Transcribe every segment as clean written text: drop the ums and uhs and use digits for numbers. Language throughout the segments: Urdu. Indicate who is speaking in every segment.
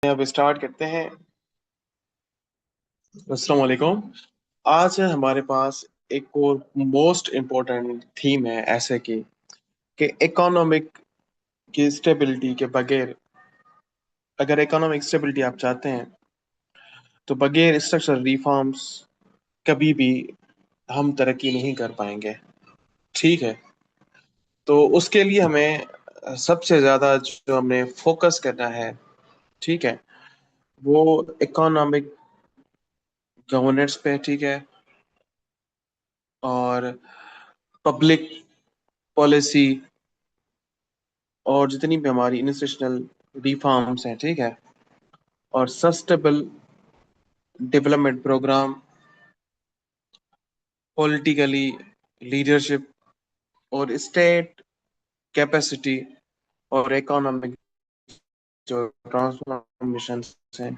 Speaker 1: اب اسٹارٹ کرتے ہیں۔ السلام علیکم۔ آج ہمارے پاس ایک اور موسٹ امپورٹنٹ تھیم ہے ایسے کی کہ اکنامک کی اسٹیبلٹی کے بغیر، اگر اکنامک اسٹیبلٹی آپ چاہتے ہیں تو بغیر اسٹرکچرل ریفارمز کبھی بھی ہم ترقی نہیں کر پائیں گے۔ ٹھیک ہے، تو اس کے لیے ہمیں سب سے زیادہ جو ہم نے فوکس کرنا ہے، ٹھیک ہے، وہ اکنامک گورننس پہ، ٹھیک ہے، اور پبلک پالیسی اور جتنی بھی ہماری انسٹیٹیوشنل ریفارمس ہیں، ٹھیک ہے، اور سسٹیبل ڈیولپمنٹ پروگرام، پولیٹیکلی لیڈرشپ اور اسٹیٹ کیپیسٹی اور اکانومک جو ٹرانسفارمیشنس ہیں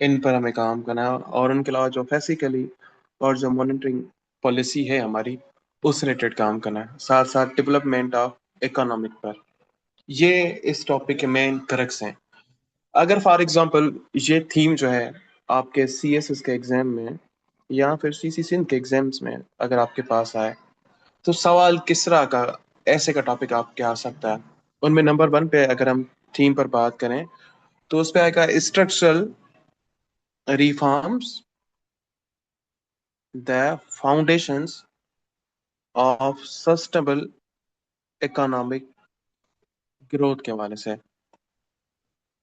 Speaker 1: ان پر ہمیں کام کرنا ہے، اور ان کے علاوہ جو فزیکلی اور جو مانیٹرنگ پالیسی ہے ہماری اس ریلیٹڈ کام کرنا ہے، ساتھ ساتھ ڈیولپمنٹ آف اکنامک پر۔ یہ اس ٹاپک کے مین کرکس ہیں۔ اگر فار ایگزامپل یہ تھیم جو ہے آپ کے سی ایس ایس کے ایگزام میں یا پھر سی سی سندھ کے ایگزامس میں اگر آپ کے پاس آئے تو سوال کس طرح کا ایسے کا ٹاپک آپ کے آ سکتا ہے؟ ان میں نمبر 1 پہ اگر ہم تھیم پر بات کریں تو اس پہ آئے گا structural reforms the foundations of sustainable economic growth کے حوالے سے۔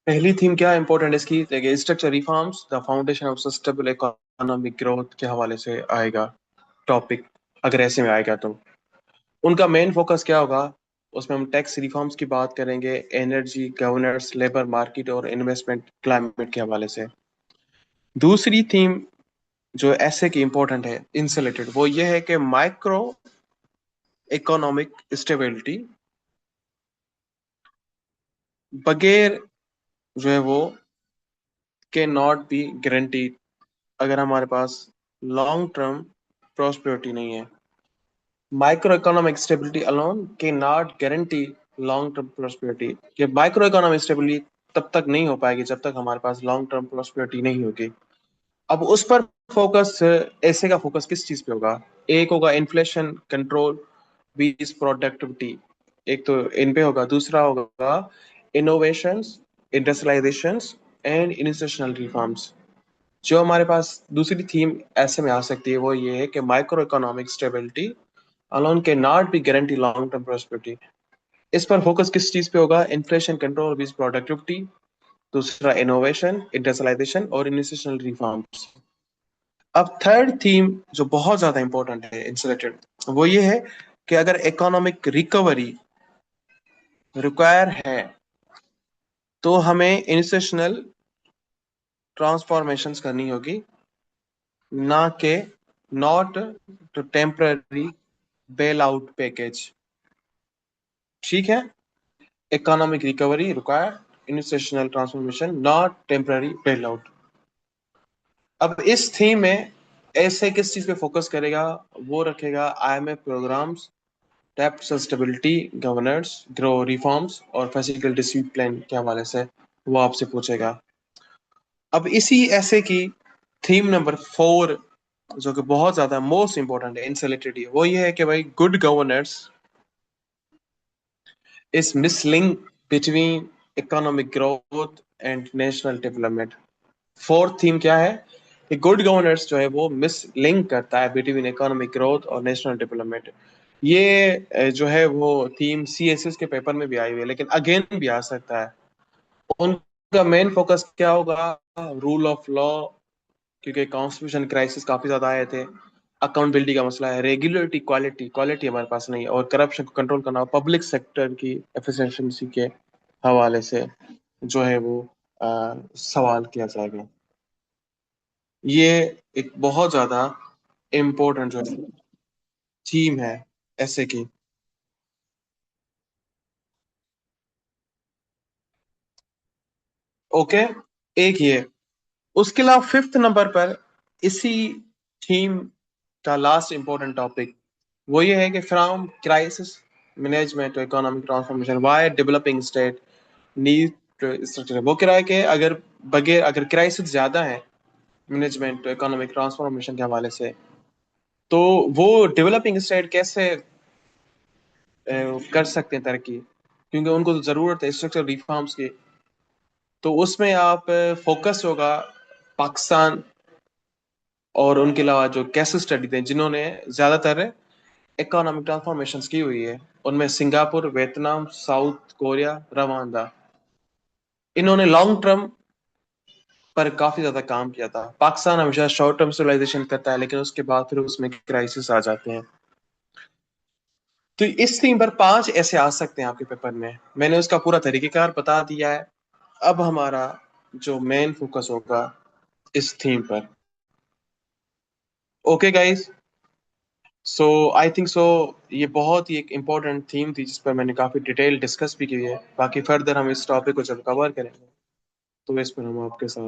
Speaker 1: پہلی تھیم کیا امپورٹنٹ اس کی؟ دیکھیے، structure reforms the foundation of sustainable economic growth کے حوالے سے آئے گا ٹاپک، اگر ایسے میں آئے گا تو ان کا مین فوکس کیا ہوگا؟ اس میں ہم ٹیکس ریفارمس کی بات کریں گے، انرجی گورننس، لیبر مارکیٹ اور انویسٹمنٹ کلائمیٹ کے حوالے سے۔ دوسری تھیم جو ایسے کی امپورٹنٹ ہے ان سے ریلیٹڈ، وہ یہ ہے کہ مائکرو اکنامک اسٹیبلٹی بغیر جو ہے وہ کے ناٹ بی گارنٹیڈ، اگر ہمارے پاس لانگ ٹرم پراسپیرٹی نہیں ہے۔ مائکرو اکنامک اسٹیبلٹی alone کے not guarantee long term prosperity, کہ مائکرو اکنامک اسٹیبلٹی تب تک نہیں ہو پائے گی جب تک ہمارے پاس لانگ ٹرم پراسپیرٹی نہیں ہوگی۔ اب اس پر فوکس، ایسے کا فوکس کس چیز پہ ہوگا؟ ایک ہوگا انفلیشن کنٹرول بیس پروڈکٹیوٹی، ایک تو ان پہ ہوگا، دوسرا ہوگا انوویشنز، انڈسٹریلائزیشنز اینڈ انسٹیٹیوشنل ریفارمس۔ جو ہمارے پاس دوسری تھیم ایسے میں آ سکتی ہے وہ یہ ہے کہ مائکرو اکنامک اسٹیبلٹی alone کے ناٹ بھی گارنٹی لانگ ٹرم پراسپیرٹی۔ اس پر فوکس کس چیز پہ ہوگا؟ انفلیشن کنٹرول بیس پروڈکٹیوٹی، دوسرا انوویشن، انڈسٹریلائزیشن اور انسٹیٹیوشنل ریفارمس۔ اب تھرڈ تھیم جو بہت زیادہ امپورٹنٹ ہے ان سے ریلیٹڈ، وہ یہ ہے کہ اگر اکنامک ریکوری ریکوائر ہے تو ہمیں انسٹیٹیوشنل ٹرانسفارمیشنز کرنی ہوگی، نہ کہ not to temporary bail out package. ٹھیک ہے، economic recovery require institutional transformation, not temporary bail out. اب اس تھیم میں ایسے کس چیز پہ فوکس کرے گا؟ وہ رکھے گا آئی ایم ایف پروگرامس، ڈیپٹ سسٹیبلٹی، گورننس، گرو ریفارمس اور فزیکل ڈسپلن کے حوالے سے وہ آپ سے پوچھے گا۔ اب اسی ایسے کی تھیم نمبر 4 جو کہ بہت زیادہ موسٹ امپورٹنٹ ہے ان سے ریلیٹڈ، وہ یہ ہے کہ بھائی good governance is miss link between economic growth and national development. Fourth theme کیا ہے کہ گڈ گورننس جو ہے وہ مس لنک کرتا ہے بٹوین اکنامک گروتھ اور نیشنل ڈیولپمنٹ۔ یہ جو ہے وہ تھیم سی ایس ایس کے پیپر میں بھی آئی ہوئی ہے، لیکن اگین بھی آ سکتا ہے۔ ان کا مین فوکس کیا ہوگا؟ رول آف لا، کیونکہ کانسٹیٹیوشن کرائسس کافی زیادہ آئے تھے، اکاؤنٹبلٹی کا مسئلہ ہے، ریگولیٹری کوالٹی ہمارے پاس نہیں ہے، اور کرپشن کو کنٹرول کرنا، پبلک سیکٹر کی ایفیشنسی کے حوالے سے جو ہے وہ سوال کیا جائے گا۔ یہ ایک بہت زیادہ امپورٹنٹ جو تھیم ہے ایسے کی۔ اوکے، ایک یہ، اس کے علاوہ 5th نمبر پر اسی تھیم کا لاسٹ امپورٹنٹ ٹاپک وہ یہ ہے کہ from crisis management to economic transformation why developing state need structure. وہ کہہ رہا ہے کہ اگر بغیر اگر کرائسس زیادہ ہیں مینجمنٹ اکنامک ٹرانسفارمیشن کے حوالے سے، تو وہ ڈیولپنگ اسٹیٹ کیسے کر سکتے ہیں ترقی، کیونکہ ان کو ضرورت ہے اسٹرکچر ریفارمس کی. تو اس میں آپ فوکس ہوگا پاکستان اور ان کے علاوہ جو کیس اسٹڈی تھے جنہوں نے زیادہ تر اکنامک ٹرانسفارمیشنز کی ہوئی ہے، ان میں Singapore, Vietnam, south Korea, Rwanda, انہوں نے لانگ ٹرم پر کافی زیادہ کام کیا تھا. پاکستان ہمیشہ شارٹ ٹرم اسٹیبلائزیشن کرتا ہے، لیکن اس کے بعد پھر اس میں کرائسس آ جاتے ہیں. تو اس تھیم پر 5 ایسے آ سکتے ہیں آپ کے پیپر میں نے اس کا پورا طریقہ کار بتا دیا ہے. اب ہمارا جو مین فوکس ہوگا اس تھیم پر. Okay guys, so I think so یہ بہت ہی ایک امپورٹنٹ تھیم تھی جس پر میں نے کافی ڈیٹیل ڈسکس بھی کی ہے. باقی فردر ہم اس ٹاپک کو جب کور کریں گے تو اس پر ہم آپ کے ساتھ